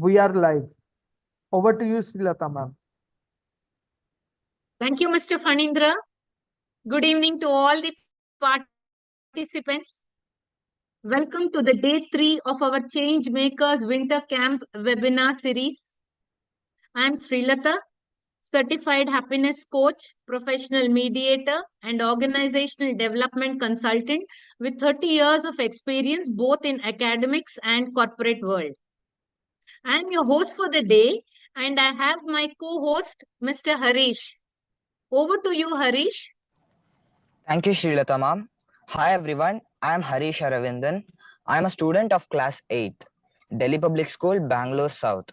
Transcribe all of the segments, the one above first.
We are live. Over to you, Srilata ma'am. Thank you, Mr. Fanindra. Good evening to all the participants. Welcome to the day 3 of our Change Makers Winter Camp webinar series. I am Srilata, certified happiness coach, professional mediator, and organizational development consultant with 30 years of experience both in academics and corporate world. I am your host for the day, and I have my co-host, Mr. Harish. Over to you, Harish. Thank you, Srilata ma'am. Hi everyone, I am Harish Aravindan. I am a student of class 8, Delhi Public School, Bangalore South.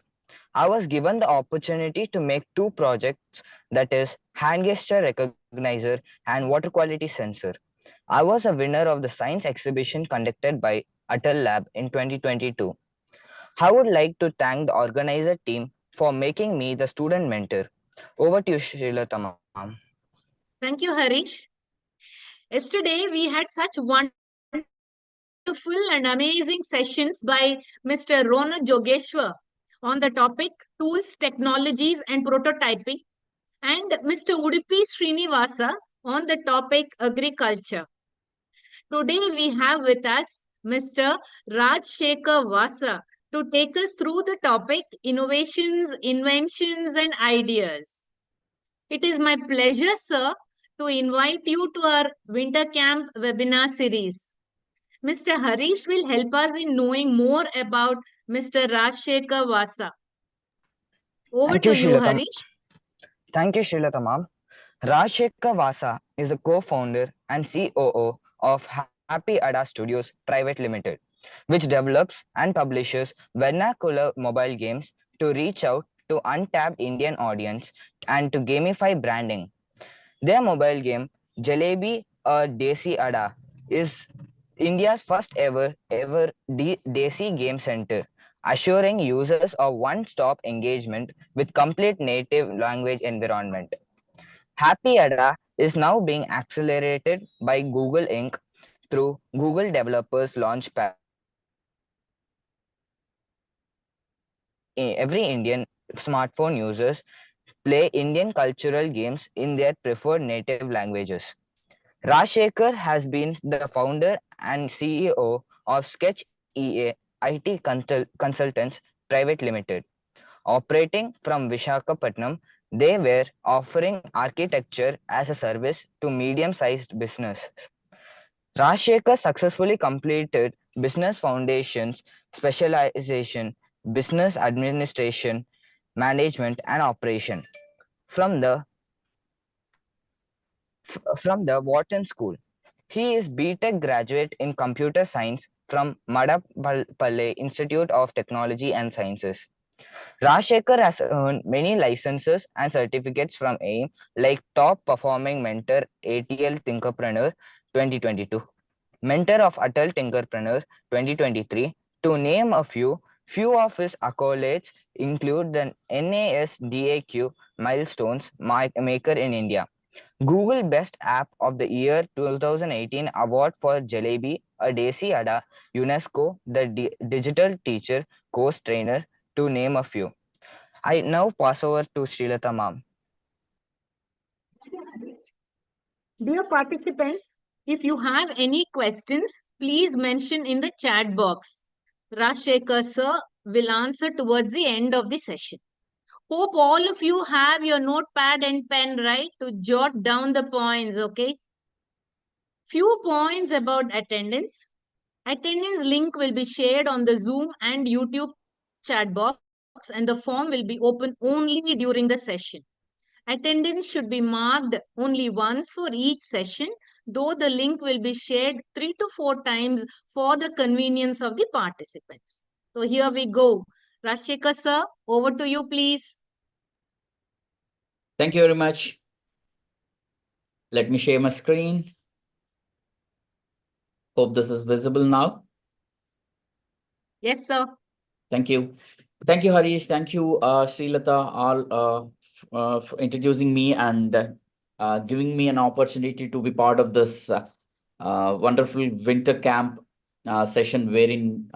I was given the opportunity to make two projects, that is hand gesture recognizer and water quality sensor. I was a winner of the science exhibition conducted by Atal Lab in 2022. I would like to thank the organizer team for making me the student mentor. Over to you, Srilata ma'am. Thank you, Harish. Yesterday, we had such wonderful and amazing sessions by Mr. Rona Jogeshwar on the topic Tools, Technologies and Prototyping, and Mr. Udupi Srinivasa on the topic Agriculture. Today, we have with us Mr. Rajshekhar Vasa to take us through the topic Innovations, Inventions and Ideas. It is my pleasure, sir, to invite you to our Winter Camp webinar series. Mr. Harish will help us in knowing more about Mr. Rajshekhar Vasa. Over Thank you, to you, Srilata. Harish. Thank you, Srilata ma'am. Rajshekhar Vasa is the co-founder and COO of Happy Ada Studios Private Limited, which develops and publishes vernacular mobile games to reach out to untapped Indian audience and to gamify branding. Their mobile game, Jalebi a Desi Ada, is India's first ever Desi game center, assuring users a one-stop engagement with complete native language environment. Happy Ada is now being accelerated by Google Inc. through Google Developers Launchpad, every Indian smartphone users play Indian cultural games in their preferred native languages. Rajshekhar has been the founder and CEO of Sketch EA IT Consultants Private Limited. Operating from Vishakhapatnam, they were offering architecture as a service to medium-sized business. Rajshekhar successfully completed business foundations, specialization, business administration, management, and operation from the Wharton School. He is B.Tech graduate in computer science from Madapalle Institute of Technology and Sciences. Rajshekhar has earned many licenses and certificates from AIM like Top Performing Mentor ATL Thinkerpreneur 2022, Mentor of Atal Tinkerpreneur 2023, to name a few. Few of his accolades include the NASDAQ Milestones Maker in India, Google Best App of the Year 2018 Award for Jalebi, a Desi Ada, UNESCO, the Digital Teacher Course Trainer, to name a few. I now pass over to Srilata ma'am. Dear participants, if you have any questions, please mention in the chat box. Rajshekhar sir will answer towards the end of the session. Hope all of you have your notepad and pen, right, to jot down the points, okay? Few points about attendance. Attendance link will be shared on the Zoom and YouTube chat box, and the form will be open only during the session. Attendance should be marked only once for each session, though the link will be shared 3 to 4 times for the convenience of the participants. So here we go. Rajshekhar sir, over to you, please. Thank you very much. Let me share my screen. Hope this is visible now. Yes, sir. Thank you. Thank you, Harish. Thank you, Srilata, all for introducing me and giving me an opportunity to be part of this wonderful winter camp session wherein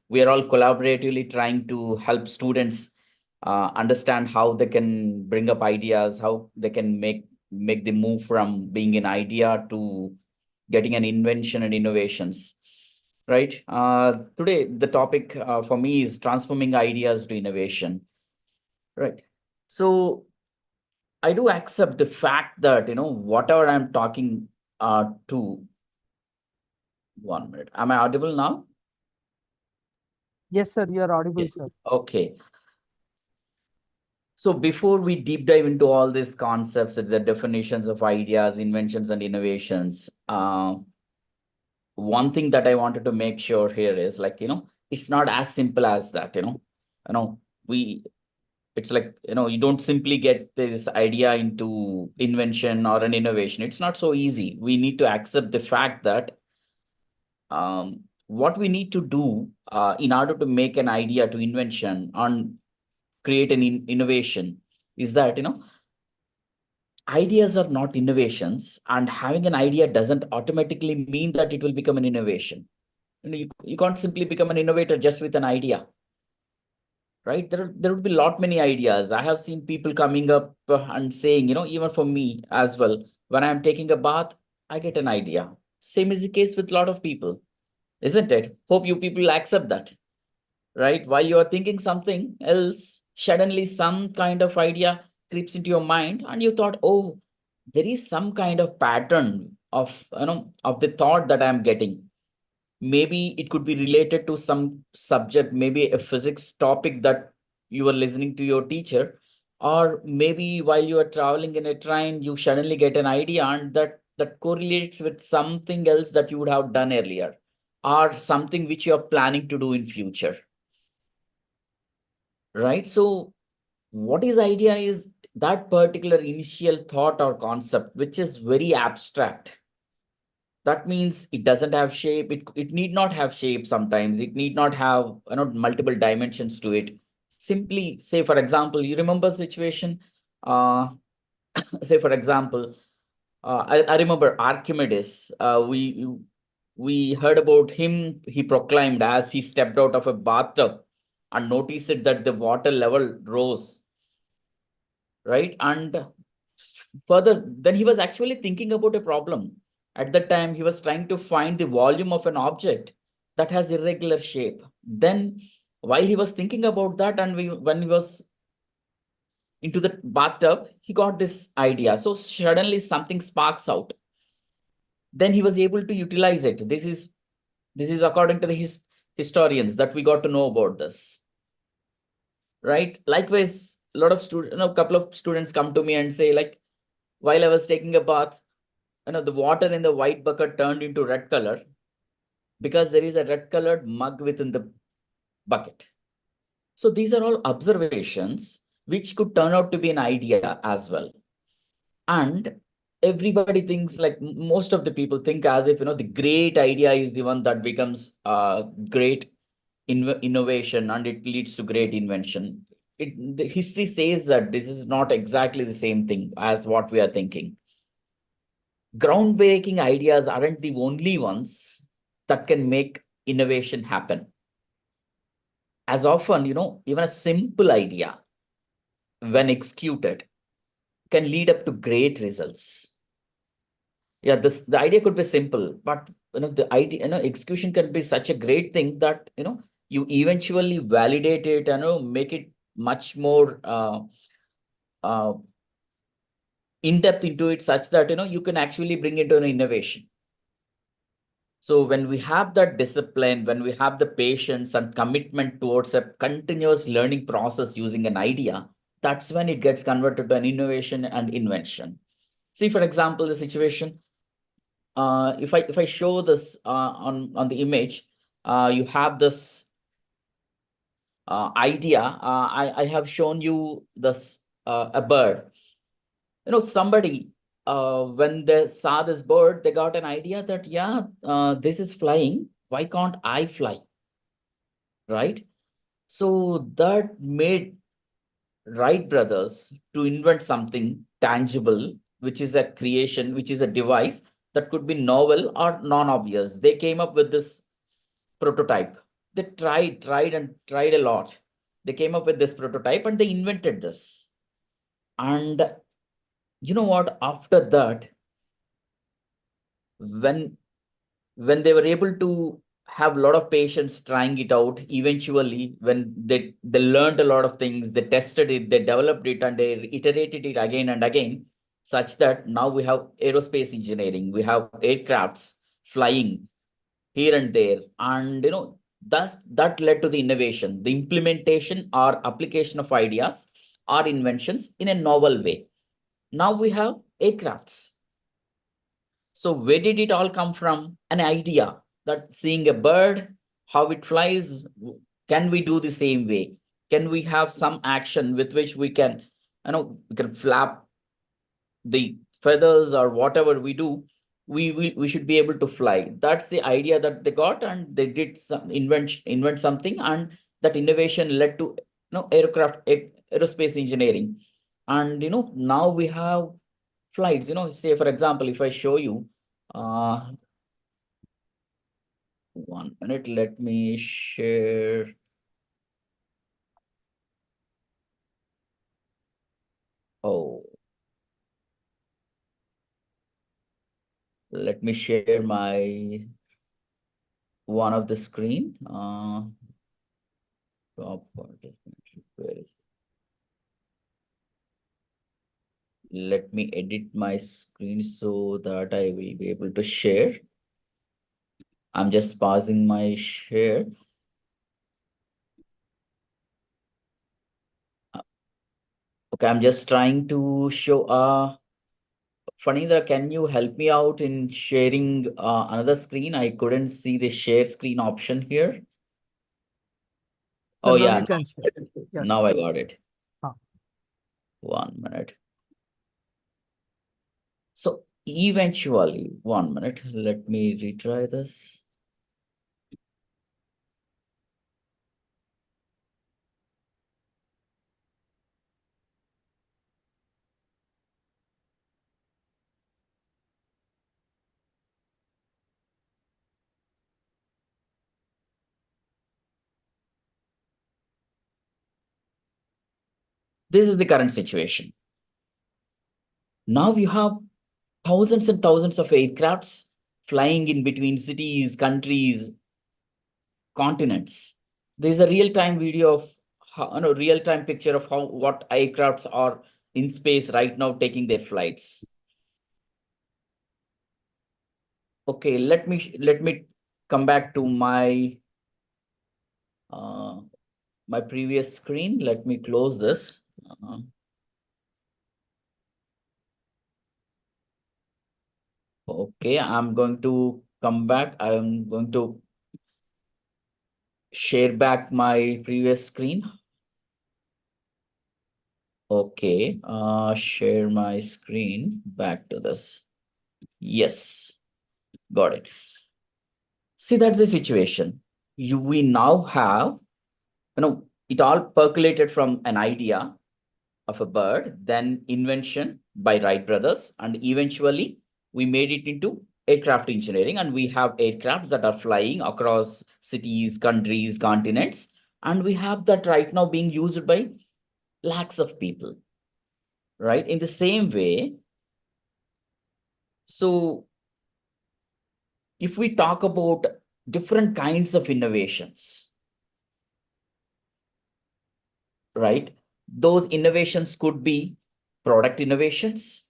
we are all collaboratively trying to help students understand how they can bring up ideas, how they can make the move from being an idea to getting an invention and innovations. Right. Today, the topic for me is transforming ideas to innovation. Right. So I do accept the fact that, whatever I'm talking to. 1 minute. Am I audible now? Yes, sir, you are audible, Yes. sir. Okay. So before we deep dive into all these concepts, the definitions of ideas, inventions, and innovations, one thing that I wanted to make sure here is it's not as simple as that, it's like, you don't simply get this idea into invention or an innovation. It's not so easy. We need to accept the fact that what we need to do in order to make an idea to invention and create an innovation is that, ideas are not innovations, and having an idea doesn't automatically mean that it will become an innovation. You can't simply become an innovator just with an idea, right? There would be many ideas. I have seen people coming up and saying, even for me as well, when I'm taking a bath, I get an idea. Same is the case with a lot of people, isn't it? Hope you people accept that, right? While you are thinking something else, suddenly some kind of idea creeps into your mind, and you thought, oh, there is some kind of pattern of, of the thought that I'm getting. Maybe it could be related to some subject, maybe a physics topic that you were listening to your teacher, or maybe while you are traveling in a train, you suddenly get an idea, and that correlates with something else that you would have done earlier, or something which you are planning to do in future. Right? So what is idea is that particular initial thought or concept, which is very abstract. That means it doesn't have shape. It need not have shape sometimes. It need not have multiple dimensions to it. Simply say, for example, you remember the situation, say, for example, I remember Archimedes. We heard about him. He proclaimed as he stepped out of a bathtub and noticed that the water level rose, right? And further, then he was actually thinking about a problem. At that time, he was trying to find the volume of an object that has irregular shape. Then, while he was thinking about that, and when he was into the bathtub, he got this idea. So suddenly something sparks out. Then he was able to utilize it. This is according to the historians that we got to know about this. Right? Likewise, a lot of students, a couple of students come to me and say, like, while I was taking a bath, the water in the white bucket turned into red color because there is a red colored mug within the bucket. So these are all observations which could turn out to be an idea as well. And everybody thinks, like most of the people think, as if, the great idea is the one that becomes great innovation and it leads to great invention. The history says that this is not exactly the same thing as what we are thinking. Groundbreaking ideas aren't the only ones that can make innovation happen. As often, even a simple idea, when executed, can lead up to great results. Yeah, the idea could be simple, but the idea, execution can be such a great thing that you eventually validate it and make it much more in depth into it, such that you can actually bring it to an innovation. So when we have that discipline, when we have the patience and commitment towards a continuous learning process using an idea, that's when it gets converted to an innovation and invention. See, for example, the situation. If I show this on the image, you have this idea. I have shown you this a bird. Somebody when they saw this bird, they got an idea that, yeah, this is flying. Why can't I fly? Right? So that made Wright brothers to invent something tangible, which is a creation, which is a device that could be novel or non-obvious. They came up with this prototype. They tried a lot. They came up with this prototype and they invented this. And you know what? After that, when they were able to have a lot of patients trying it out, eventually, when they learned a lot of things, they tested it, they developed it, and they iterated it again and again, such that now we have aerospace engineering, we have aircrafts flying here and there, and that led to the innovation, the implementation or application of ideas or inventions in a novel way. Now we have aircrafts. So where did it all come from? An idea that seeing a bird, how it flies, can we do the same way? Can we have some action with which we can, we can flap the feathers or whatever we do, we should be able to fly. That's the idea that they got, and they did invent something, and that innovation led to aerospace engineering. And now we have flights. Say for example, if I show you 1 minute, let me share. Oh, let me share my one of the screen. Top part, where is it? Let me edit my screen so that I will be able to share. I'm just pausing my share. Okay, I'm just trying to show. Fanindra, can you help me out in sharing another screen? I couldn't see the share screen option here. So Oh now yeah, you can share. Yes. now I got it. 1 minute. So eventually, 1 minute, let me retry this. This is the current situation. Now you have thousands and thousands of aircrafts flying in between cities, countries, continents. There's a real-time video of real-time picture of what aircrafts are in space right now taking their flights. Okay, let me come back to my my previous screen. Let me close this. Okay, I'm going to come back. I'm going to share back my previous screen. Okay, share my screen back to this. Yes, got it. See, that's the situation. We now have, it all percolated from an idea of a bird, then invention by Wright brothers, and eventually we made it into aircraft engineering, and we have aircrafts that are flying across cities, countries, continents, and we have that right now being used by lakhs of people, right? In the same way, so if we talk about different kinds of innovations, right? Those innovations could be product innovations,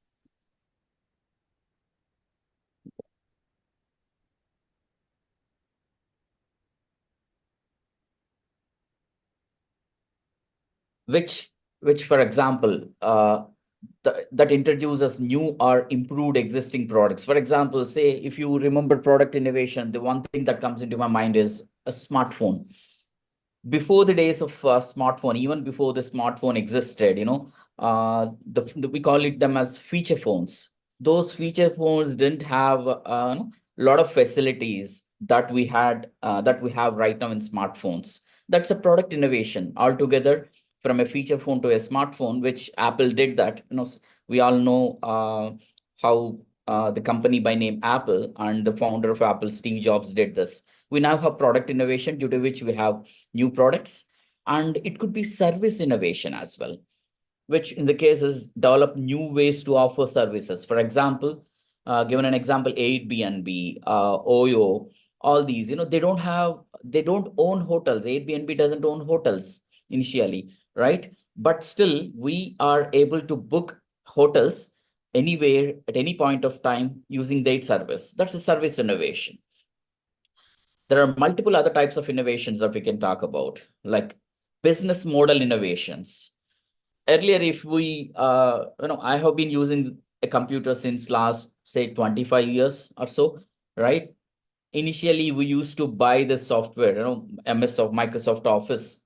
which for example, that introduces new or improved existing products. For example, say if you remember product innovation, the one thing that comes into my mind is a smartphone. Before the days of smartphone, even before the smartphone existed, we call it them as feature phones. Those feature phones didn't have a lot of facilities that we have right now in smartphones. That's a product innovation altogether, from a feature phone to a smartphone, which Apple did that. We all know how the company by name Apple and the founder of Apple, Steve Jobs, did this. We now have product innovation, due to which we have new products, and it could be service innovation as well, which in the case is develop new ways to offer services. For example, given an example, Airbnb, Oyo, all these, they don't own hotels. Airbnb doesn't own hotels initially, right? But still, we are able to book hotels anywhere at any point of time using their service. That's a service innovation. There are multiple other types of innovations that we can talk about, like business model innovations. Earlier, if we, I have been using a computer since last, say, 25 years or so, right? Initially, we used to buy the software, MS of Microsoft Office.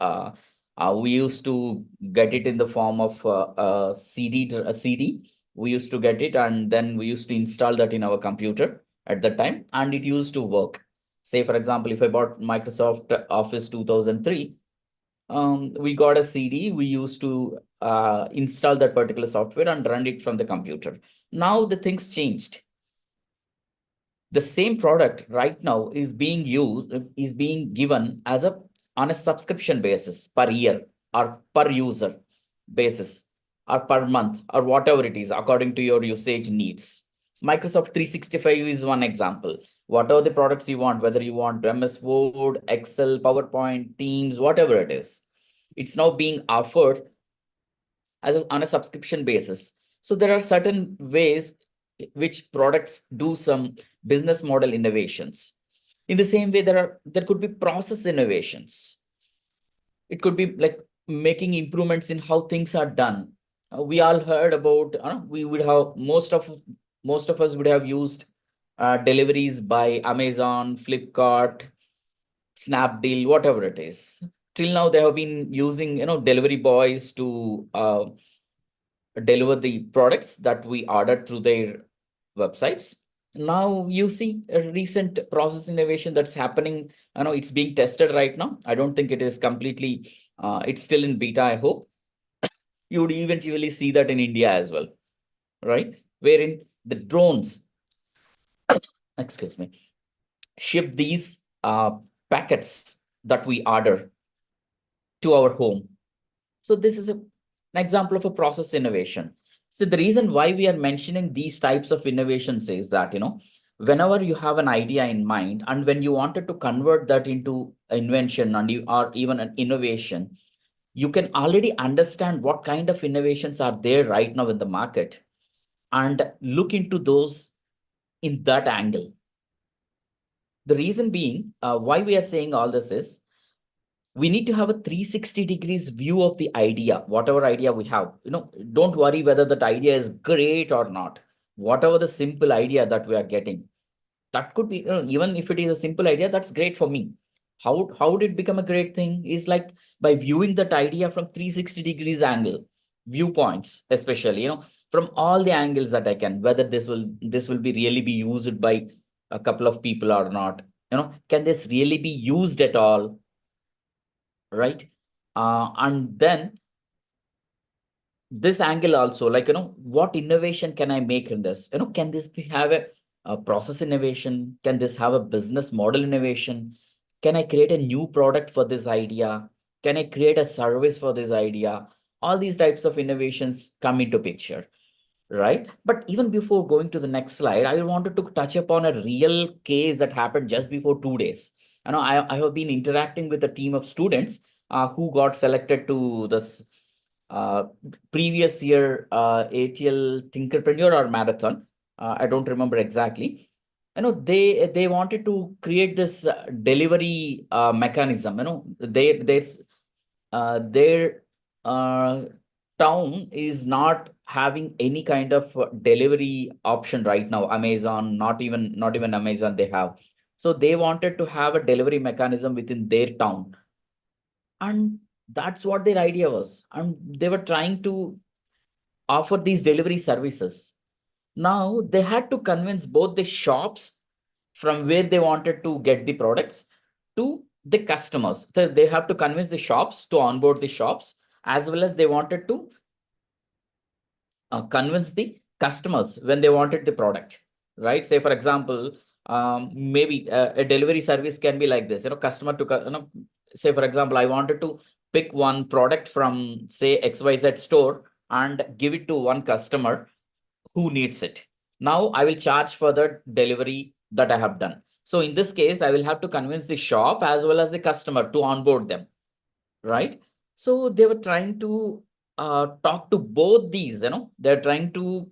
We used to get it in the form of a CD. We used to get it, and then we used to install that in our computer at the time, and it used to work. Say, for example, if I bought Microsoft Office 2003, we got a CD. We used to install that particular software and run it from the computer. Now the things changed. The same product right now is being given on a subscription basis per year or per user basis or per month or whatever it is according to your usage needs. Microsoft 365 is one example. Whatever the products you want, whether you want MS Word, Excel, PowerPoint, Teams, whatever it is, it's now being offered on a subscription basis. So there are certain ways which products do some business model innovations. In the same way, there could be process innovations. It could be like making improvements in how things are done. We all heard about, we would have, most of us would have used deliveries by Amazon, Flipkart, Snapdeal, whatever it is. Till now, they have been using, delivery boys to deliver the products that we ordered through their websites. Now you see a recent process innovation that's happening. I know it's being tested right now. I don't think it is completely, it's still in beta, I hope. You would eventually see that in India as well, right? Wherein the drones, excuse me, ship these packets that we order to our home. So this is an example of a process innovation. So the reason why we are mentioning these types of innovations is that, whenever you have an idea in mind and when you wanted to convert that into invention or even an innovation, you can already understand what kind of innovations are there right now in the market and look into those in that angle. The reason being, why we are saying all this is, we need to have a 360 degrees view of the idea, whatever idea we have. Don't worry whether that idea is great or not. Whatever the simple idea that we are getting, that could be, even if it is a simple idea, that's great for me. How did it become a great thing is like by viewing that idea from 360 degrees angle, viewpoints, especially, from all the angles that I can, whether this will be really be used by a couple of people or not. Can this really be used at all? Right? And then this angle also, like, what innovation can I make in this? Can this have a process innovation? Can this have a business model innovation? Can I create a new product for this idea? Can I create a service for this idea? All these types of innovations come into picture, right? But even before going to the next slide, I wanted to touch upon a real case that happened just before 2 days. I have been interacting with a team of students who got selected to this previous year ATL Tinkerpreneur or Marathon. I don't remember exactly. They wanted to create this delivery mechanism. Their town is not having any kind of delivery option right now. Amazon, not even Amazon they have. So they wanted to have a delivery mechanism within their town. And that's what their idea was. And they were trying to offer these delivery services. Now they had to convince both the shops from where they wanted to get the products to the customers. They have to convince the shops to onboard the shops, as well as they wanted to convince the customers when they wanted the product, right? Say, for example, maybe a delivery service can be like this, customer to, say, for example, I wanted to pick one product from, say, XYZ store and give it to one customer who needs it. Now I will charge for the delivery that I have done. So in this case, I will have to convince the shop as well as the customer to onboard them, right? So they were trying to talk to both these, they're trying to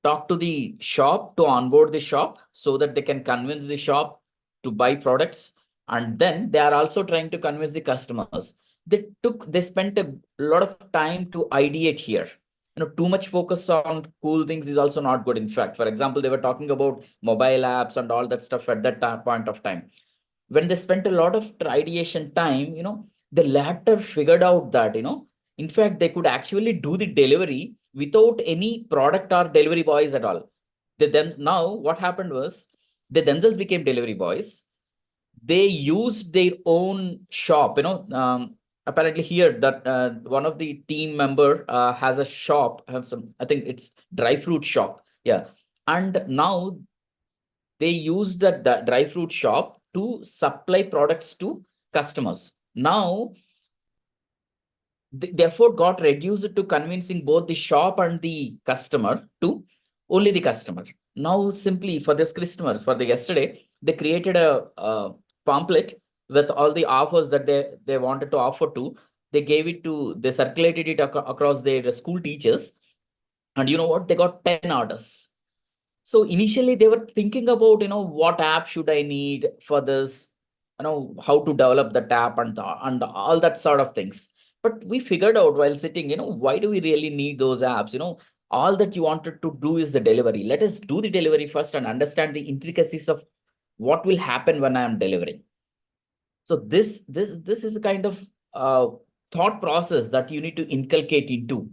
talk to the shop to onboard the shop so that they can convince the shop to buy products. And then they are also trying to convince the customers. They spent a lot of time to ideate here. Too much focus on cool things is also not good. In fact, for example, they were talking about mobile apps and all that stuff at that point of time. When they spent a lot of ideation time, the latter figured out that, in fact, they could actually do the delivery without any product or delivery boys at all. Now what happened was they themselves became delivery boys. They used their own shop, apparently here that one of the team member has a shop, have some, I think it's dry fruit shop. Yeah. And now they use that dry fruit shop to supply products to customers. Now, the effort got reduced to convincing both the shop and the customer to only the customer. Now, simply for this customer, for the yesterday, they created a pamphlet with all the offers that they wanted to offer to. They gave it to, they circulated it across their school teachers. And you know what? They got 10 orders. So initially they were thinking about, what app should I need for this, how to develop the app and all that sort of things. But we figured out while sitting, why do we really need those apps? All that you wanted to do is the delivery. Let us do the delivery first and understand the intricacies of what will happen when I am delivering. So this is a kind of thought process that you need to inculcate into.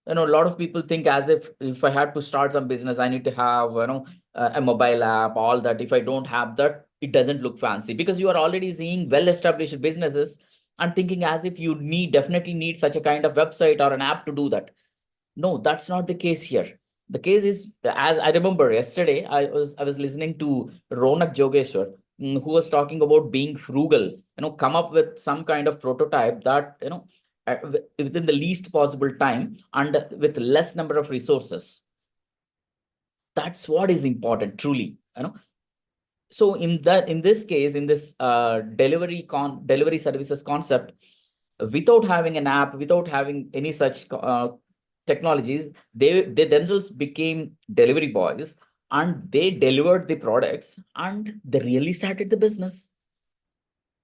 A lot of people think as if I had to start some business, I need to have, a mobile app, all that. If I don't have that, it doesn't look fancy, because you are already seeing well-established businesses and thinking as if you definitely need such a kind of website or an app to do that. No, that's not the case here. The case is, as I remember yesterday, I was listening to Ronak Jogeshwar, who was talking about being frugal, come up with some kind of prototype that, within the least possible time and with less number of resources. That's what is important, truly. So in this case, in this delivery services concept, without having an app, without having any such technologies, they themselves became delivery boys and they delivered the products and they really started the business.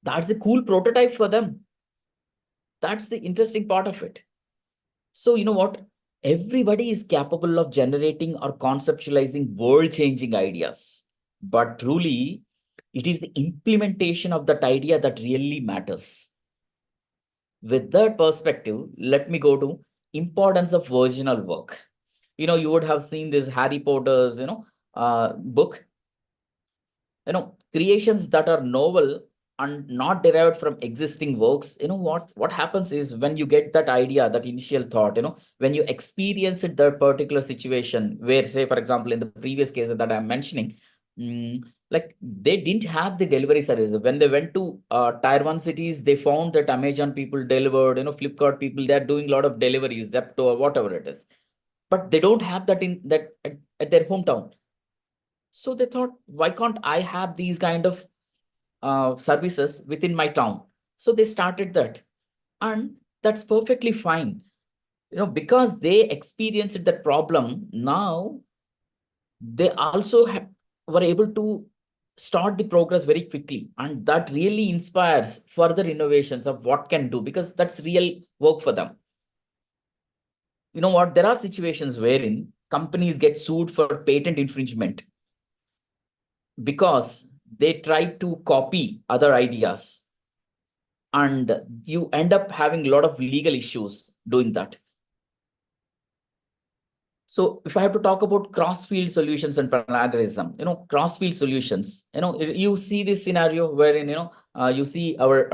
That's a cool prototype for them. That's the interesting part of it. So you know what? Everybody is capable of generating or conceptualizing world-changing ideas. But truly, it is the implementation of that idea that really matters. With that perspective, let me go to importance of original work. You would have seen this Harry Potter's, book. Creations that are novel and not derived from existing works. What happens is, when you get that idea, that initial thought, when you experience it, that particular situation where, say, for example, in the previous case that I'm mentioning, like they didn't have the delivery service. When they went to tier 1 cities, they found that Amazon people delivered, Flipkart people, they're doing a lot of deliveries, that whatever it is, but they don't have that at their hometown. So they thought, why can't I have these kind of services within my town? So they started that, and that's perfectly fine. Because they experienced that problem, now they also were able to start the progress very quickly, and that really inspires further innovations of what can do, because that's real work for them. You know what? There are situations wherein companies get sued for patent infringement because they try to copy other ideas, and you end up having a lot of legal issues doing that. So if I have to talk about cross-field solutions and plagiarism, cross-field solutions, you see this scenario wherein, you see our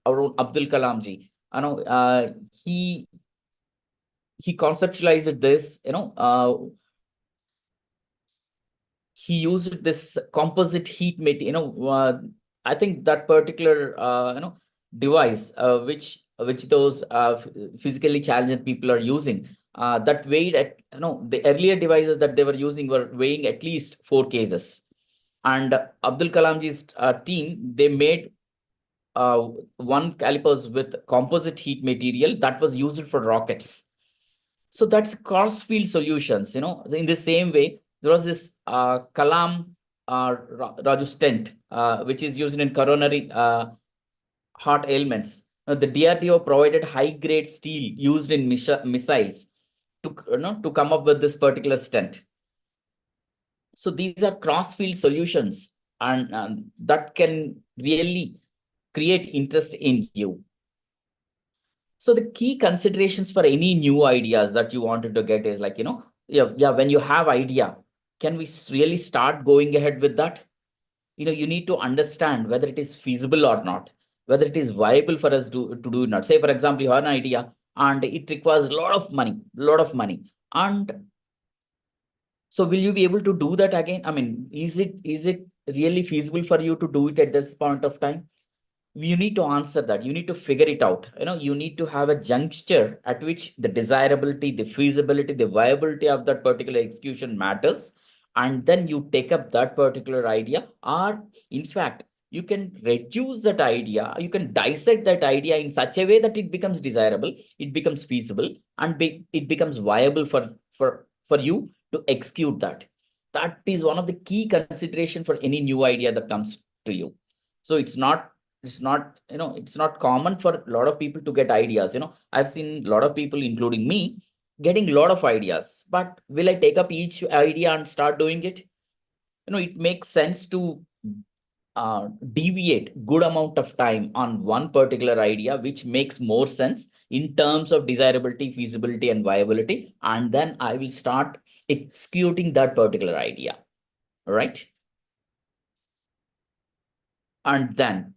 own Abdul Kalam ji, he conceptualized this, he used this composite heat material. I think that particular device which those physically challenged people are using, that weighed at the earlier devices that they were using were weighing at least 4 kgs. And Abdul Kalamji's team, they made one calipers with composite heat material that was used for rockets. So that's cross field solutions. In the same way, there was this Kalam Raju stent, which is used in coronary heart ailments. The DRDO provided high grade steel used in missiles to come up with this particular stent. So these are cross field solutions, and that can really create interest in you. So the key considerations for any new ideas that you wanted to get is like, when you have idea, can we really start going ahead with that? You need to understand whether it is feasible or not, whether it is viable for us to do it or not. Say, for example, you have an idea and it requires a lot of money. And so will you be able to do that again? I mean, is it really feasible for you to do it at this point of time? You need to answer that. You need to figure it out. You need to have a juncture at which the desirability, the feasibility, the viability of that particular execution matters. And then you take up that particular idea, or in fact, you can reduce that idea. You can dissect that idea in such a way that it becomes desirable, it becomes feasible, and it becomes viable for you to execute that. That is one of the key consideration for any new idea that comes to you. So it's not common for a lot of people to get ideas. I've seen a lot of people, including me, getting a lot of ideas, but will I take up each idea and start doing it? It makes sense to deviate good amount of time on one particular idea, which makes more sense in terms of desirability, feasibility, and viability, and then I will start executing that particular idea. Right? And then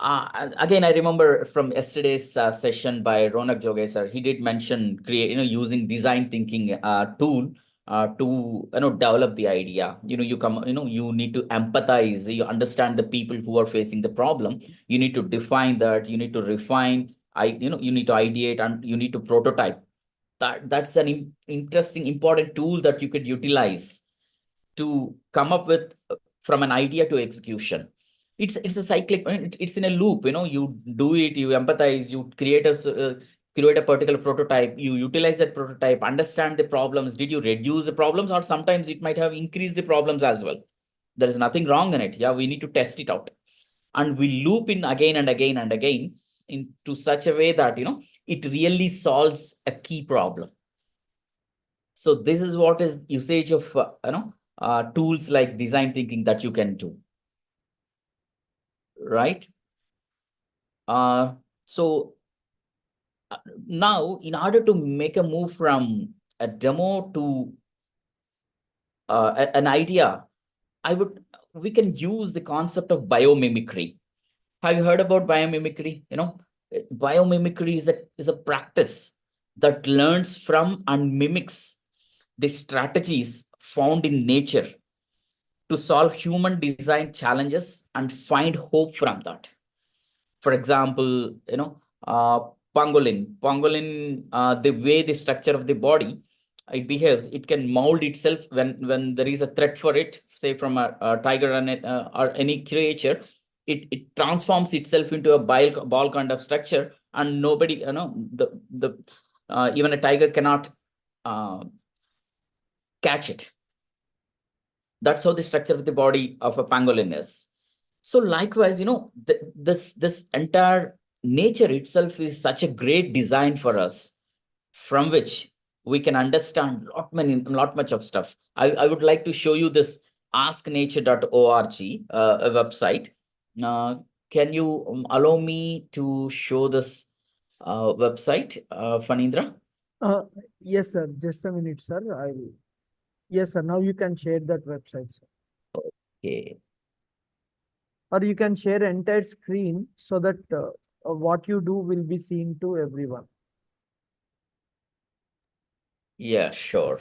again, I remember from yesterday's session by Ronak Jogesar, he did mention using design thinking tool to develop the idea. You need to empathize. You understand the people who are facing the problem. You need to define that. You need to refine. You need to ideate, and you need to prototype. That's an interesting, important tool that you could utilize to come up with from an idea to execution. It's a cyclic, it's in a loop. You do it, you empathize, you create a particular prototype, you utilize that prototype, understand the problems. Did you reduce the problems, or sometimes it might have increased the problems as well? There is nothing wrong in it. Yeah, we need to test it out, and we loop in again and again and again into such a way that it really solves a key problem. So this is what is usage of tools like design thinking that you can do. Right? So now, in order to make a move from a demo to an idea, we can use the concept of biomimicry. Have you heard about biomimicry? Biomimicry is a practice that learns from and mimics the strategies found in nature to solve human design challenges and find hope from that. For example, pangolin, the way the structure of the body it behaves, it can mold itself when there is a threat for it, say from a tiger or any creature. It transforms itself into a ball kind of structure, and nobody, even a tiger cannot catch it. That's how the structure of the body of a pangolin is. So likewise, this entire nature itself is such a great design for us, from which we can understand lot much of stuff. I would like to show you this asknature.org a website. Can you allow me to show this website, Fanindra? Yes, sir. Just a minute, sir. Yes, sir. Now you can share that website, sir. Okay. Or you can share entire screen so that what you do will be seen to everyone. Yeah, sure.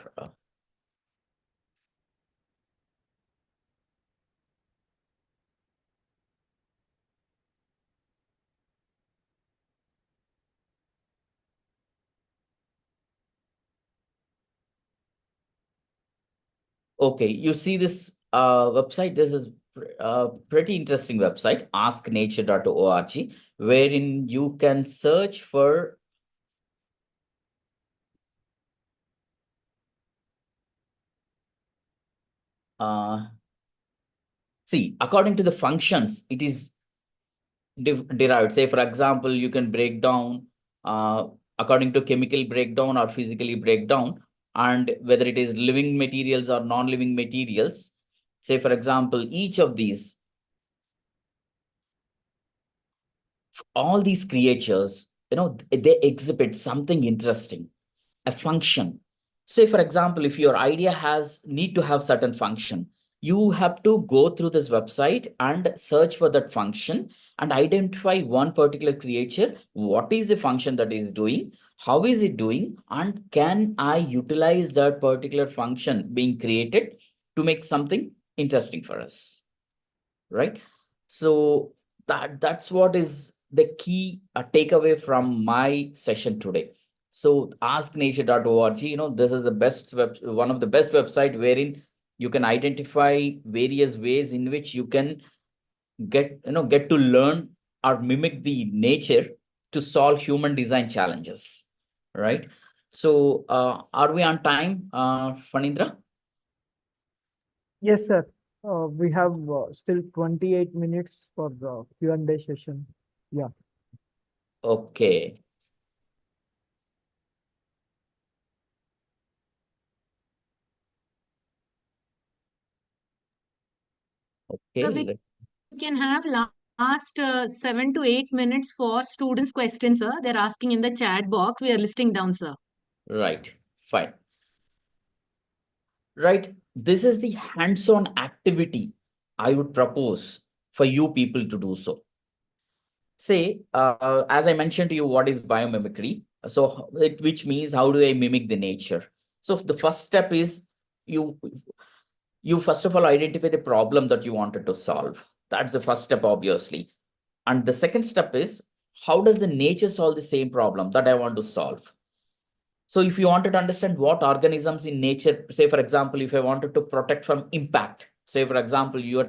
Okay, you see this website. This is a pretty interesting website, asknature.org, wherein you can search for see, according to the functions, it is derived. Say, for example, you can break down according to chemical breakdown or physically breakdown, and whether it is living materials or non-living materials. Say, for example, each of these, all these creatures, they exhibit something interesting, a function. Say, for example, if your idea need to have certain function, you have to go through this website and search for that function and identify one particular creature. What is the function that is doing? How is it doing? And can I utilize that particular function being created to make something interesting for us? Right? So that's what is the key takeaway from my session today. So asknature.org, this is the best one of the best website wherein you can identify various ways in which you can get to learn or mimic the nature to solve human design challenges, right? So are we on time, Fanindra? Yes, sir. We have still 28 minutes for the Q&A session. Yeah. Okay. So Okay. we can have last 7 to 8 minutes for students' questions, sir. They're asking in the chat box. We are listing down, sir. Right. Fine. Right. This is the hands-on activity I would propose for you people to do so. Say, as I mentioned to you, what is biomimicry? So, which means how do I mimic the nature? So, the first step is you first of all identify the problem that you wanted to solve. That's the first step, obviously. And the second step is how does the nature solve the same problem that I want to solve? So if you wanted to understand what organisms in nature, say, for example, if I wanted to protect from impact, say, for example, you're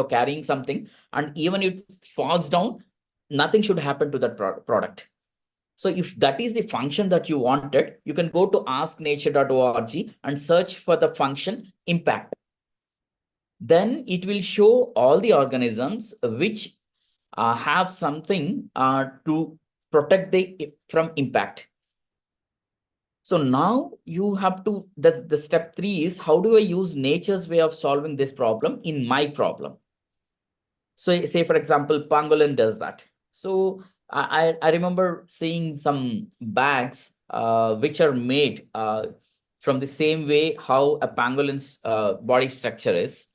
carrying something and even if it falls down, nothing should happen to that product. So if that is the function that you wanted, you can go to asknature.org and search for the function impact. Then it will show all the organisms which have something to protect from impact. So now you have to, the step 3 is how do I use nature's way of solving this problem in my problem? So say, for example, pangolin does that. So I remember seeing some bags which are made from the same way how a pangolin's body structure is,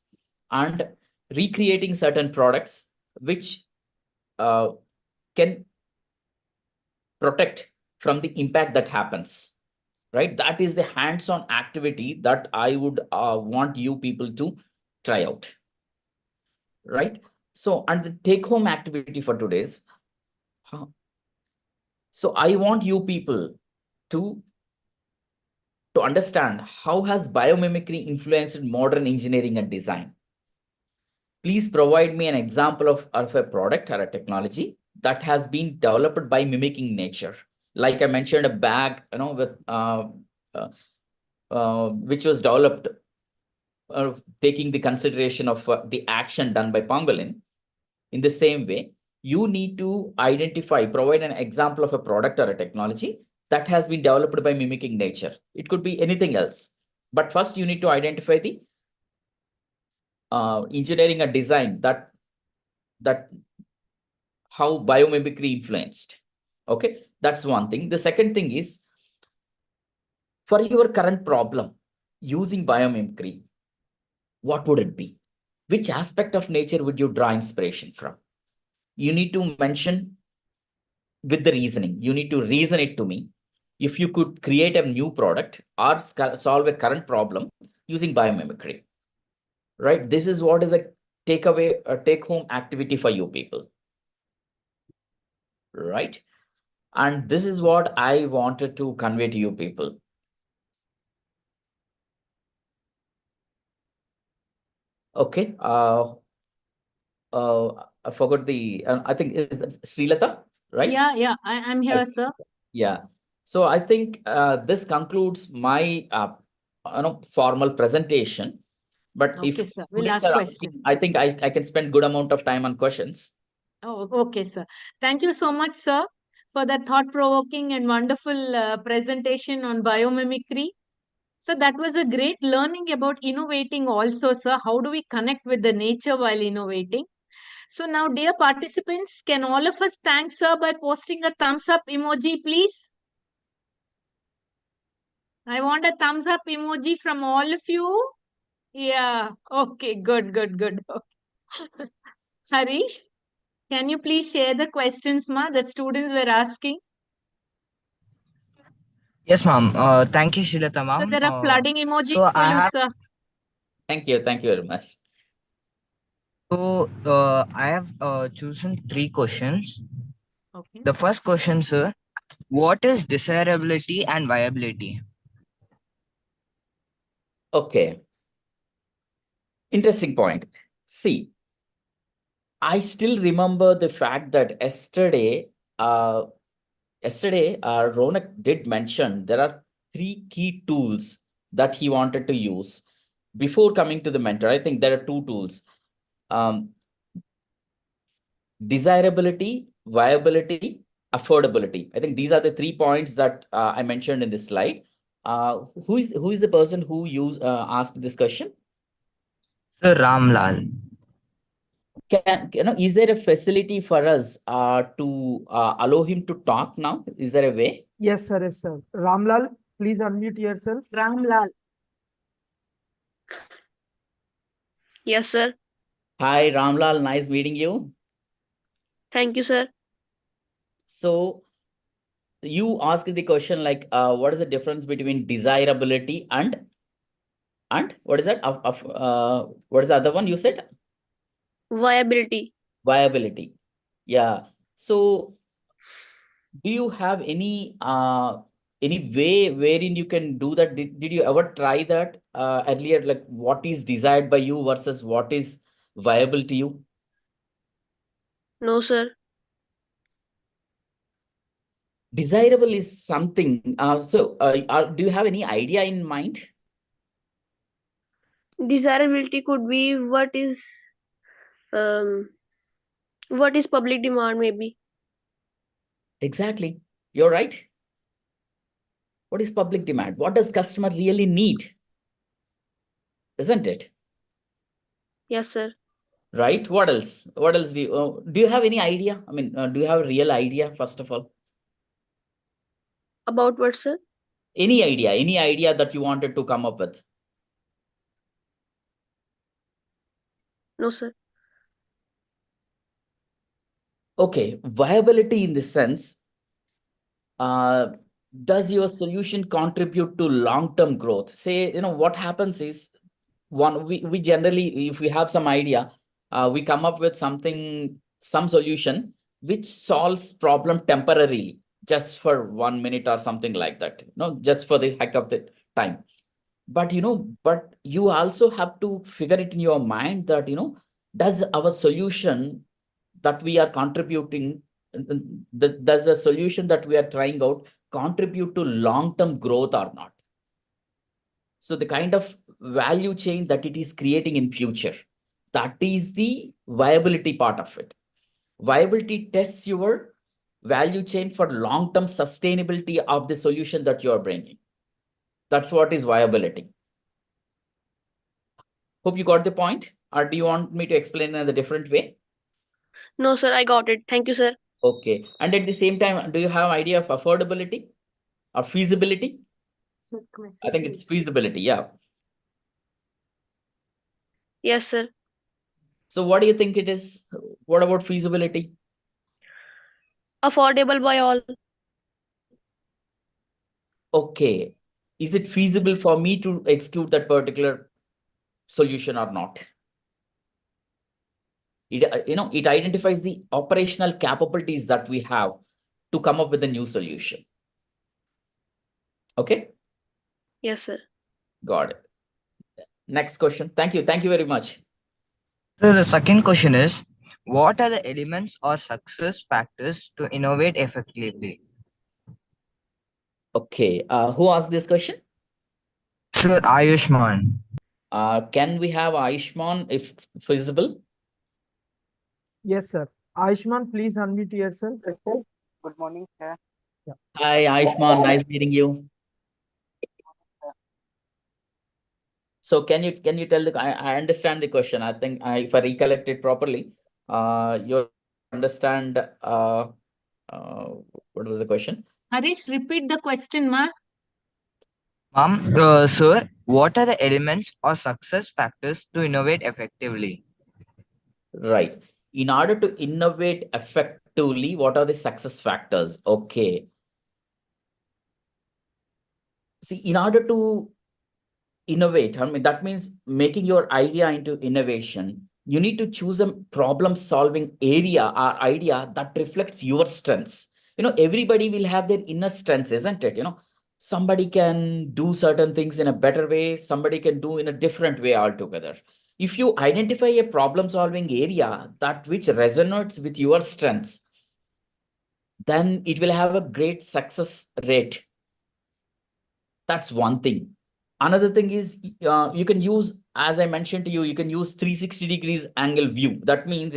and recreating certain products which can protect from the impact that happens. Right? That is the hands-on activity that I would want you people to try out. Right? So, and the take-home activity for today's. So I want you people to understand how has biomimicry influenced modern engineering and design. Please provide me an example of a product or a technology that has been developed by mimicking nature. Like I mentioned, a bag, with which was developed taking the consideration of the action done by pangolin. In the same way, you need to provide an example of a product or a technology that has been developed by mimicking nature. It could be anything else. But first, you need to identify the engineering and design that how biomimicry influenced. Okay, that's one thing. The second thing is, for your current problem, using biomimicry, what would it be? Which aspect of nature would you draw inspiration from? You need to mention with the reasoning. You need to reason it to me. If you could create a new product or solve a current problem using biomimicry, right? This is what is a take-home activity for you people, right? And this is what I wanted to convey to you people. Okay. I forgot the, I think it's Srilata, right? Yeah, I'm here, sir. Yeah. So I think this concludes my formal presentation. But Okay, if sir. We'll students ask are question. asking, I think I can spend good amount of time on questions. Oh, okay, sir. Thank you so much, sir, for that thought-provoking and wonderful presentation on biomimicry. So that was a great learning about innovating also, sir. How do we connect with the nature while innovating? So now, dear participants, can all of us thank sir by posting a thumbs up emoji, please? I want a thumbs up emoji from all of you. Yeah. Okay, good. Okay. Harish, can you please share the questions, ma, that students were asking? Yes, ma'am. Thank you, Shilata, So ma'am. there are flooding emojis So for I you, have sir. Thank you very much. I have chosen 3 questions. Okay. The first question, sir, what is desirability and viability? Okay. Interesting point. See, I still remember the fact that yesterday, Ronak did mention there are 3 key tools that he wanted to use before coming to the mentor. I think there are 2 tools. Desirability, viability, affordability. I think these are the 3 points that I mentioned in this slide. Who is the person who asked this question? Sir Ramlal. Is there a facility for us to allow him to talk now? Is there a way? Yes, sir. Yes, sir. Ramlal, please unmute yourself. Ramlal. Yes, sir. Hi, Ramlal. Nice meeting you. Thank you, sir. So you asked the question like, what is the difference between desirability and what is that? What is the other one you said? Viability. Viability. Yeah. So do you have any way wherein you can do that? Did you ever try that earlier? Like what is desired by you versus what is viable to you? No, sir. Desirable is something. Do you have any idea in mind? Desirability could be um what is public demand, maybe. Exactly. You're right. What is public demand? What does customer really need? Isn't it? Yes, sir. Right? What else? What else do you have any idea? I mean, do you have a real idea, first of all? About what, sir? Any idea that you wanted to come up with? No, sir. Okay, viability in this sense, does your solution contribute to long-term growth? Say, what happens is, we generally, if we have some idea, we come up with some solution which solves problem temporarily, just for 1 minute or something like that, just for the heck of the time. But you also have to figure it in your mind that does our solution that we are contributing, does the solution that we are trying out contribute to long-term growth or not? So the kind of value chain that it is creating in future, that is the viability part of it. Viability tests your value chain for long-term sustainability of the solution that you are bringing. That's what is viability. Hope you got the point. Or do you want me to explain in a different way? No, sir. I got it. Thank you, sir. Okay. And at the same time, do you have idea of affordability or feasibility? I think it's feasibility. Yeah. Yes, sir. So what do you think it is? What about feasibility? Affordable by all. Okay. Is it feasible for me to execute that particular solution or not? It identifies the operational capabilities that we have to come up with a new solution. Okay. Yes, sir. Got it. Next question. Thank you very much. So the second question is, what are the elements or success factors to innovate effectively? Okay, who asked this question? Sir Ayushman. Can we have Aishman if feasible? Yes, sir. Ayushman, please unmute yourself. Good morning, sir. Hi, Aishman, nice meeting you. So can you tell I understand the question. I think if I recollect it properly, you understand what was the question? Harish, repeat the question, ma. Ma'am, sir, what are the elements or success factors to innovate effectively? Right. In order to innovate effectively, what are the success factors? Okay. See, in order to innovate, I mean, that means making your idea into innovation. You need to choose a problem solving area or idea that reflects your strengths. Everybody will have their inner strengths, isn't it? Somebody can do certain things in a better way, somebody can do in a different way altogether. If you identify a problem solving area that which resonates with your strengths, then it will have a great success rate. That's one thing. Another thing is you can use, as I mentioned to you, you can use 360 degrees angle view. That means,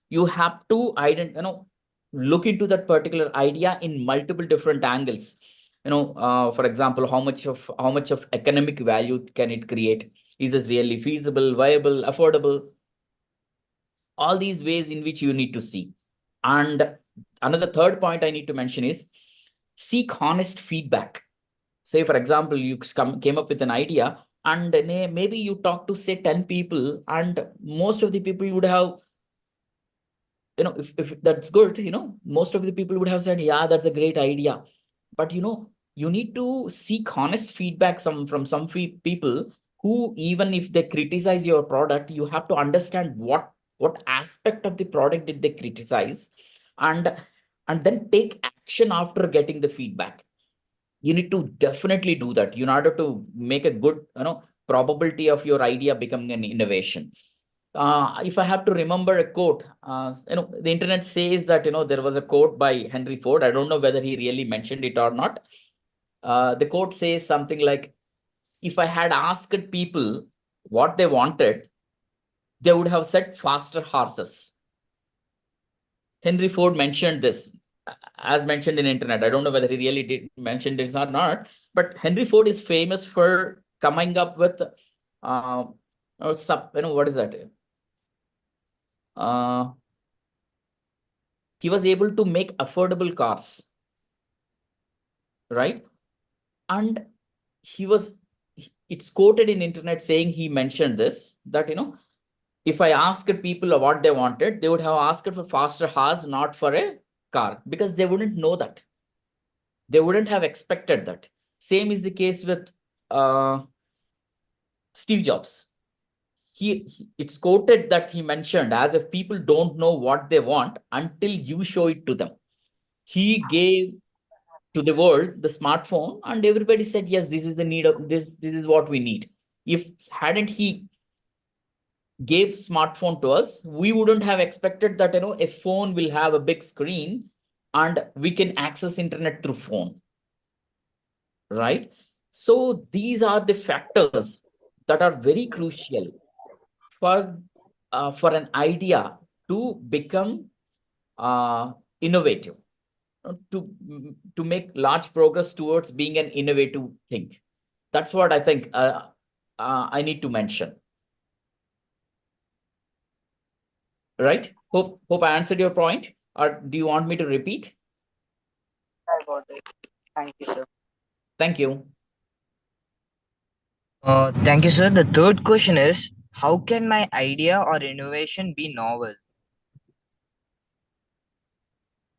you have to look into that particular idea in multiple different angles. For example, how much of economic value can it create? Is this really feasible, viable, affordable? All these ways in which you need to see. And another third point I need to mention is seek honest feedback. Say, for example, you came up with an idea and maybe you talk to, say, 10 people, and most of the people would have, if that's good, most of the people would have said, yeah, that's a great idea. But, you need to seek honest feedback from some people who, even if they criticize your product, you have to understand what aspect of the product did they criticize, and then take action after getting the feedback. You need to definitely do that in order to make a good probability of your idea becoming an innovation. If I have to remember a quote, the internet says that there was a quote by Henry Ford. I don't know whether he really mentioned it or not. The quote says something like, if I had asked people what they wanted, they would have said faster horses. Henry Ford mentioned this, as mentioned in internet. I don't know whether he really did mention this or not, but Henry Ford is famous for coming up with what is that? He was able to make affordable cars, right? And it's quoted in internet saying he mentioned this, that if I asked people what they wanted, they would have asked for faster horse, not for a car, because they wouldn't know that. They wouldn't have expected that. Same is the case with Steve Jobs. It's quoted that he mentioned, as if people don't know what they want until you show it to them. He gave to the world the smartphone, and everybody said, yes, this is the need of this is what we need. If hadn't he gave smartphone to us, we wouldn't have expected that a phone will have a big screen and we can access internet through phone, right? So these are the factors that are very crucial for an idea to become innovative, to make large progress towards being an innovative thing. That's what I think I need to mention. Right? Hope I answered your point, or do you want me to repeat? I got it. Thank you, sir. Thank you. Thank you, sir. The third question is, how can my idea or innovation be novel?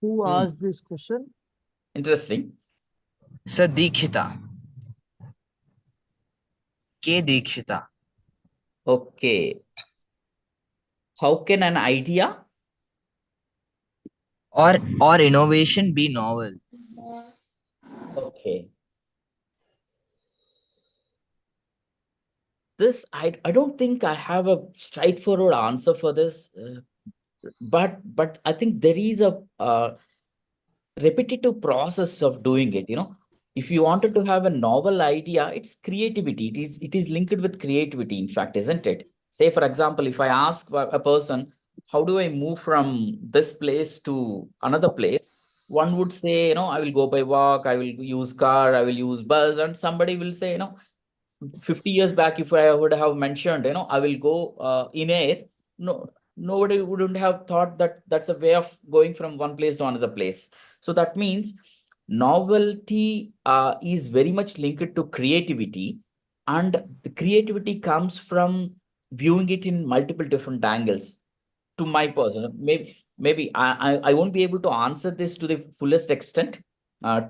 Who asked this question? Interesting. Sir Deekshita. K. Deekshita. Okay. How can an idea Or innovation be novel? Okay. this, I don't think I have a straightforward answer for this, but I think there is a repetitive process of doing it. If you wanted to have a novel idea, it's creativity. It is linked with creativity, in fact, isn't it? Say, for example, if I ask a person, how do I move from this place to another place? One would say, I will go by walk, I will use car, I will use bus, and somebody will say, 50 years back, if I would have mentioned, I will go in air, nobody wouldn't have thought that that's a way of going from one place to another place. So that means novelty is very much linked to creativity, and the creativity comes from viewing it in multiple different angles. To my person, maybe I won't be able to answer this to the fullest extent.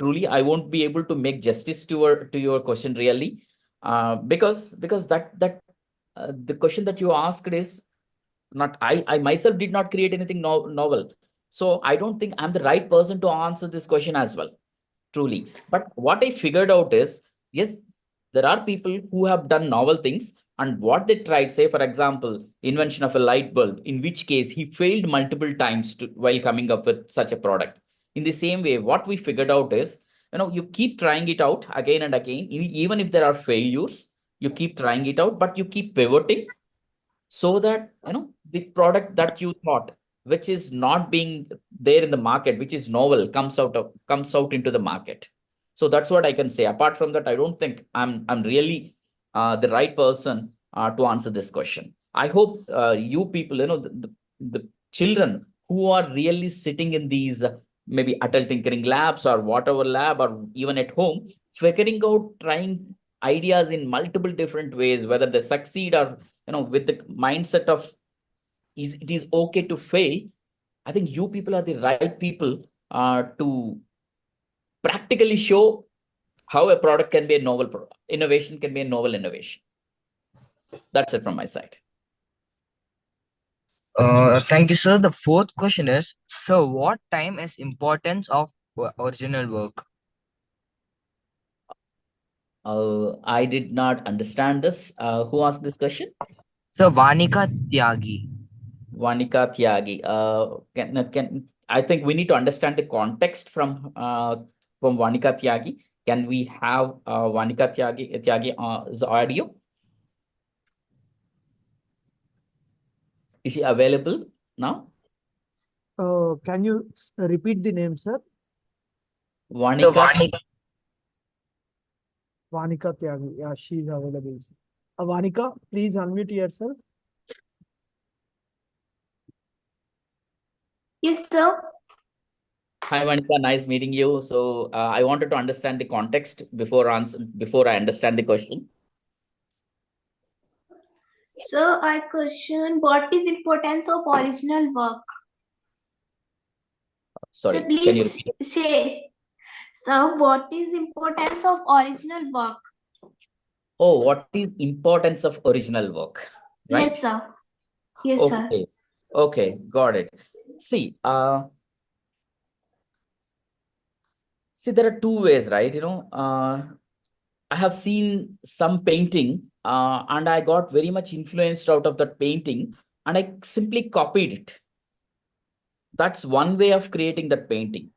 Truly, I won't be able to make justice to your question, really, because that the question that you asked is not, I myself did not create anything novel, so I don't think I'm the right person to answer this question as well, truly. But what I figured out is, yes, there are people who have done novel things, and what they tried, say, for example, invention of a light bulb, in which case he failed multiple times while coming up with such a product. In the same way, what we figured out is, you keep trying it out again and again, even if there are failures, you keep trying it out, but you keep pivoting, so that the product that you thought, which is not being there in the market, which is novel, comes out into the market. So that's what I can say. Apart from that, I don't think I'm really the right person to answer this question. I hope you people, the children who are really sitting in these maybe adult tinkering labs or whatever lab, or even at home, figuring out, trying ideas in multiple different ways, whether they succeed or with the mindset of it is okay to fail. I think you people are the right people to practically show how a product can be a novel product. Innovation can be a novel innovation. That's it from my side. Thank you, sir. The fourth question is, so what time is importance of original work? I did not understand this. Who asked this question? So Vanika Tyagi. Vanika Tyagi. I think we need to understand the context from Vanika Tyagi. Can we have Vanika Tyagi's audio? Is she available now? Can you repeat the name, sir? Vanika. Vanika Tyagi. Yeah, she is available. Vanika, please unmute yourself. Yes, sir. Hi, Vanika. Nice meeting you. So I wanted to understand the context before I understand the question. So I question, what is importance of original work? Sorry, So can you please repeat? say, sir, what is importance of original work? Oh, what is importance of original work? Right? Yes, sir. Yes, sir. Okay. Okay, got it. See, there are two ways, right? I have seen some painting and I got very much influenced out of that painting, and I simply copied it. That's one way of creating that painting.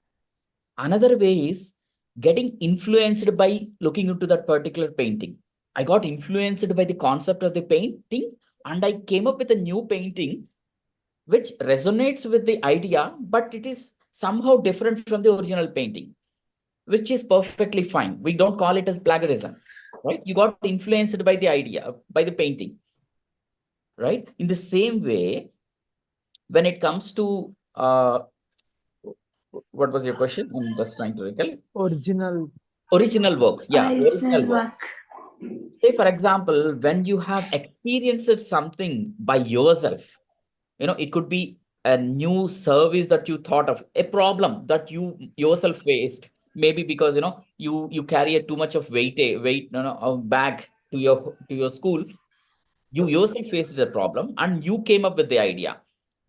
Another way is getting influenced by looking into that particular painting. I got influenced by the concept of the painting, and I came up with a new painting which resonates with the idea, but it is somehow different from the original painting, which is perfectly fine. We don't call it as plagiarism, right? You got influenced by the idea, by the painting, right? In the same way, when it comes to what was your question? I'm just trying to recall. Original work. Yeah, original work. work. Say, for example, when you have experienced something by yourself, it could be a new service that you thought of, a problem that you yourself faced, maybe because you carry too much of weight a bag to your school. You yourself faced the problem and you came up with the idea,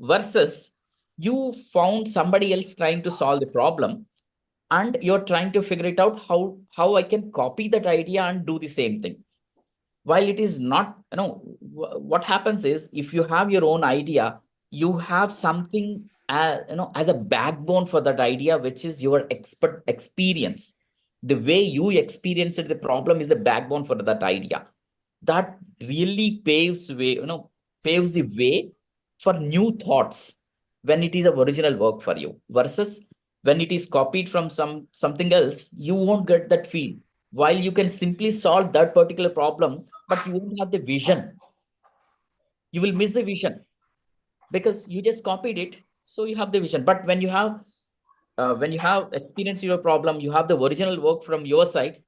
versus you found somebody else trying to solve the problem, and you're trying to figure it out how I can copy that idea and do the same thing. while it is not, what happens is, if you have your own idea, you have something, as a backbone for that idea, which is your experience. The way you experience it, the problem is the backbone for that idea. That really paves the way for new thoughts when it is a original work for you, versus when it is copied from something else, you won't get that feel. While you can simply solve that particular problem, but you won't have the vision. You will miss the vision because you just copied it. So you have the vision. But when you have experienced your problem, you have the original work from your side,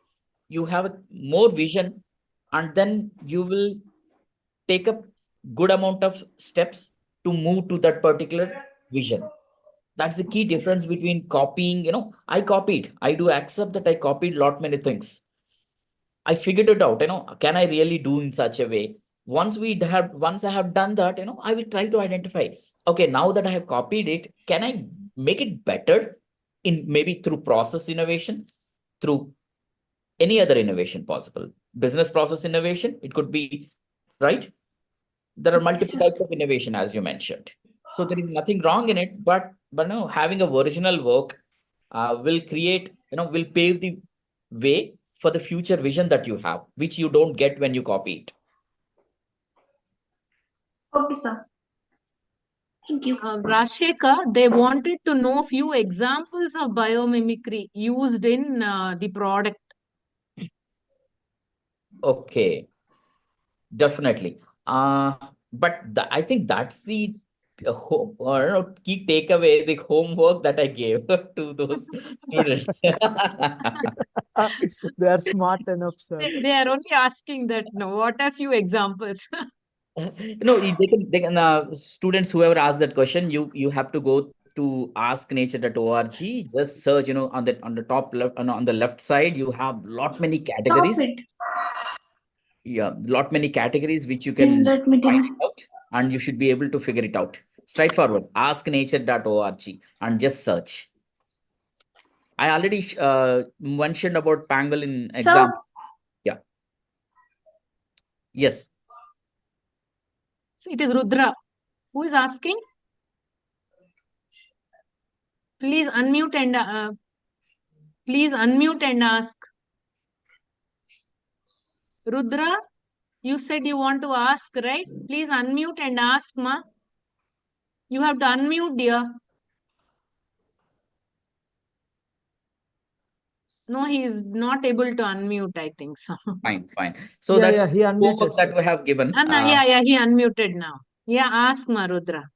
you have more vision, and then you will take a good amount of steps to move to that particular vision. That's the key difference between copying. I copied. I do accept that I copied lot many things. I figured it out, can I really do in such a way? Once I have done that, I will try to identify, okay, now that I have copied it, can I make it better in maybe through process innovation, through any other innovation possible, business process innovation, it could be, right? There are multiple types of innovation, as you mentioned. So there is nothing wrong in it, but no, having a original work will create, will pave the way for the future vision that you have, which you don't get when you copy it. Okay, sir. Thank you. Rasheka, they wanted to know few examples of biomimicry used in the product. Okay, definitely. But I think that's the key takeaway, the homework that I gave to those students. They are smart enough, sir. They are only asking that, no, what are few examples? They can students, whoever asked that question, you have to go to asknature.org, just search, on the top left, on the left side, you have lot many categories. Stop it. Yeah, lot many categories which you In can that find meeting. it out, and you should be able to figure it out. Straightforward, asknature.org and just search. I already mentioned about pangolin example. Yeah. Yes. It is Rudra. Who is asking? Please unmute and ask. Rudra, you said you want to ask, right? Please unmute and ask, ma. You have to unmute, dear. No, he is not able to unmute, I think so. Fine. So Yeah, that's he unmuted, homework that sir. we have given. Yeah, he unmuted now. Yeah, ask, ma, Rudra.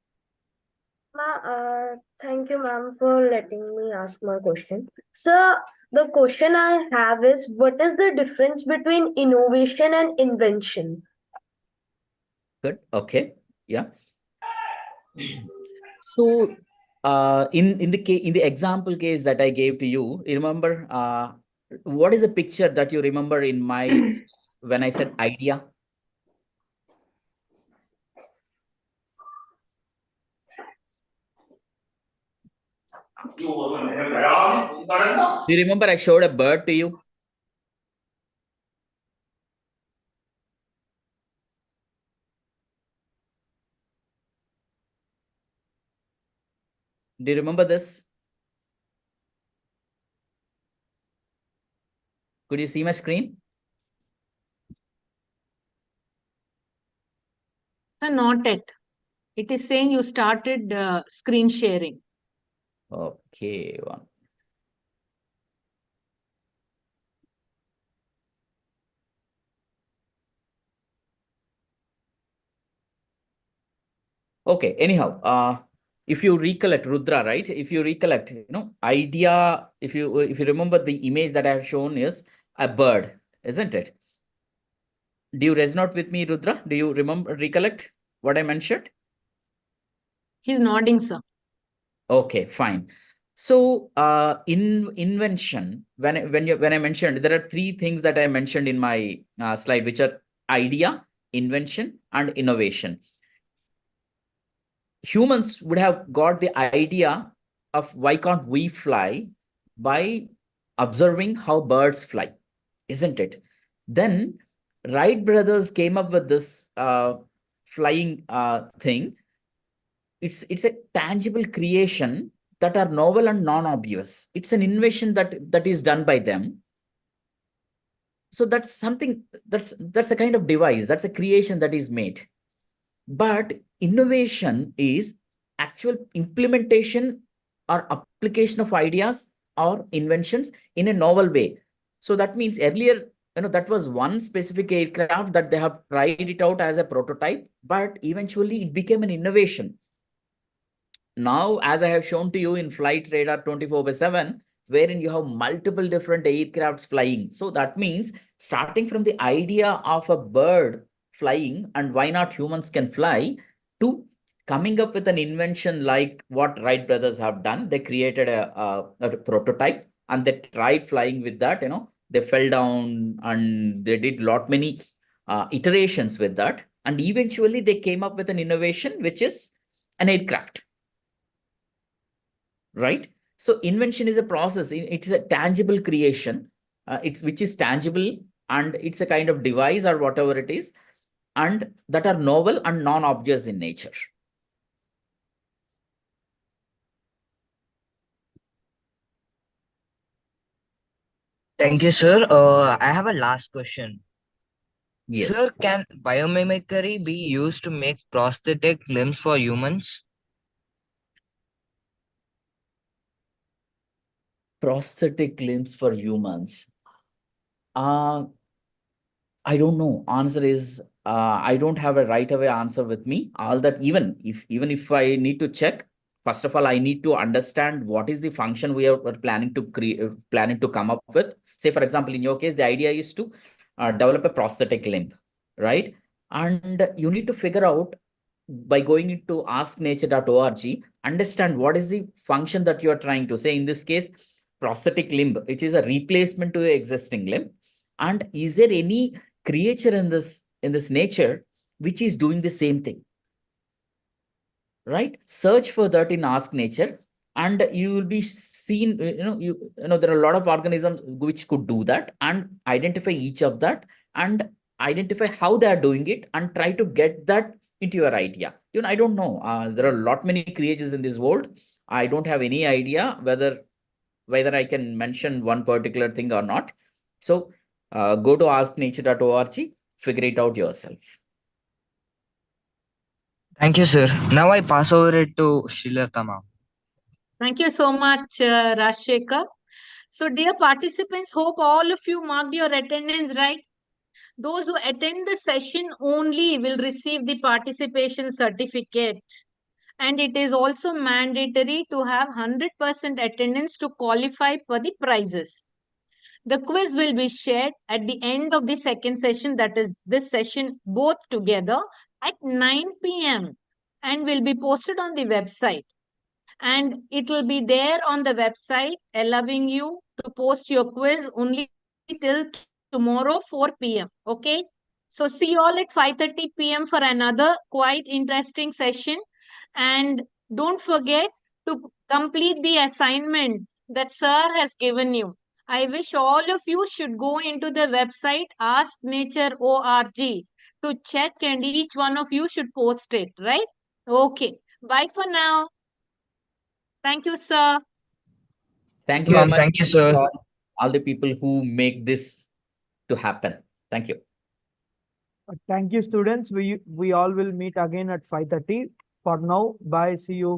Thank you, ma'am, for letting me ask my question. So, the question I have is, what is the difference between innovation and invention? Good. Okay. Yeah. So, in the example case that I gave to you, you remember what is the picture that you remember in my when I said idea? Do you remember I showed a bird to you? Do you remember this? Could you see my screen? So not yet. It is saying you started screen sharing. Okay, one. Okay, anyhow, if you recollect, Rudra, right? If you recollect, idea, if you remember, the image that I have shown is a bird, isn't it? Do you resonate with me, Rudra? Do you recollect what I mentioned? He's nodding, sir. Okay, fine. So, in invention, when I mentioned, there are three things that I mentioned in my slide, which are idea, invention, and innovation. Humans would have got the idea of why can't we fly by observing how birds fly, isn't it? Then Wright brothers came up with this flying thing. It's a tangible creation that are novel and non-obvious. It's an invention that is done by them. So that's something that's a kind of device, that's a creation that is made. But innovation is actual implementation or application of ideas or inventions in a novel way. So that means earlier, that was one specific aircraft that they have tried it out as a prototype, but eventually it became an innovation. Now, as I have shown to you in Flight Radar 24/7, wherein you have multiple different aircrafts flying. So that means starting from the idea of a bird flying and why not humans can fly, to coming up with an invention like what Wright brothers have done. They created a prototype and they tried flying with that. They fell down and they did many iterations with that. And eventually they came up with an innovation, which is an aircraft. Right? So invention is a process. It's a tangible creation, which is tangible, and it's a kind of device or whatever it is, and that are novel and non-obvious in nature. Thank you, sir. I have a last question. Yes. Sir, can biomimicry be used to make prosthetic limbs for humans? Prosthetic limbs for humans. I don't know. Answer is I don't have a right away answer with me. All that, even if I need to check, first of all, I need to understand what is the function we're planning to create, planning to come up with. Say, for example, in your case, the idea is to develop a prosthetic limb, right? And you need to figure out by going into asknature.org, understand what is the function that you are trying to say. In this case, prosthetic limb, which is a replacement to the existing limb. And is there any creature in this nature which is doing the same thing? Right? Search for that in Ask Nature, and you will be seen. There are a lot of organisms which could do that, and identify each of that, and identify how they are doing it, and try to get that into your idea. I don't know. There are a lot many creatures in this world. I don't have any idea whether I can mention one particular thing or not. So go to asknature.org, figure it out yourself. Thank you, sir. Now I pass over it to Shilata ma'am. Thank you so much, Rajshekar. So, dear participants, hope all of you marked your attendance right. Those who attend the session only will receive the participation certificate. And it is also mandatory to have 100% attendance to qualify for the prizes. The quiz will be shared at the end of the second session, that is this session, both together at 9 p.m. and will be posted on the website. And it will be there on the website, allowing you to post your quiz only till tomorrow 4 p.m. Okay. So see you all at 5:30 p.m. for another quite interesting session. And don't forget to complete the assignment that sir has given you. I wish all of you should go into the website asknature.org to check, and each one of you should post it, right? Okay. Bye for now. Thank you, sir. Thank you very much. Thank you, sir. All the people who make this to happen. Thank you. Thank you, students. We all will meet again at 5:30. For now, bye. See you.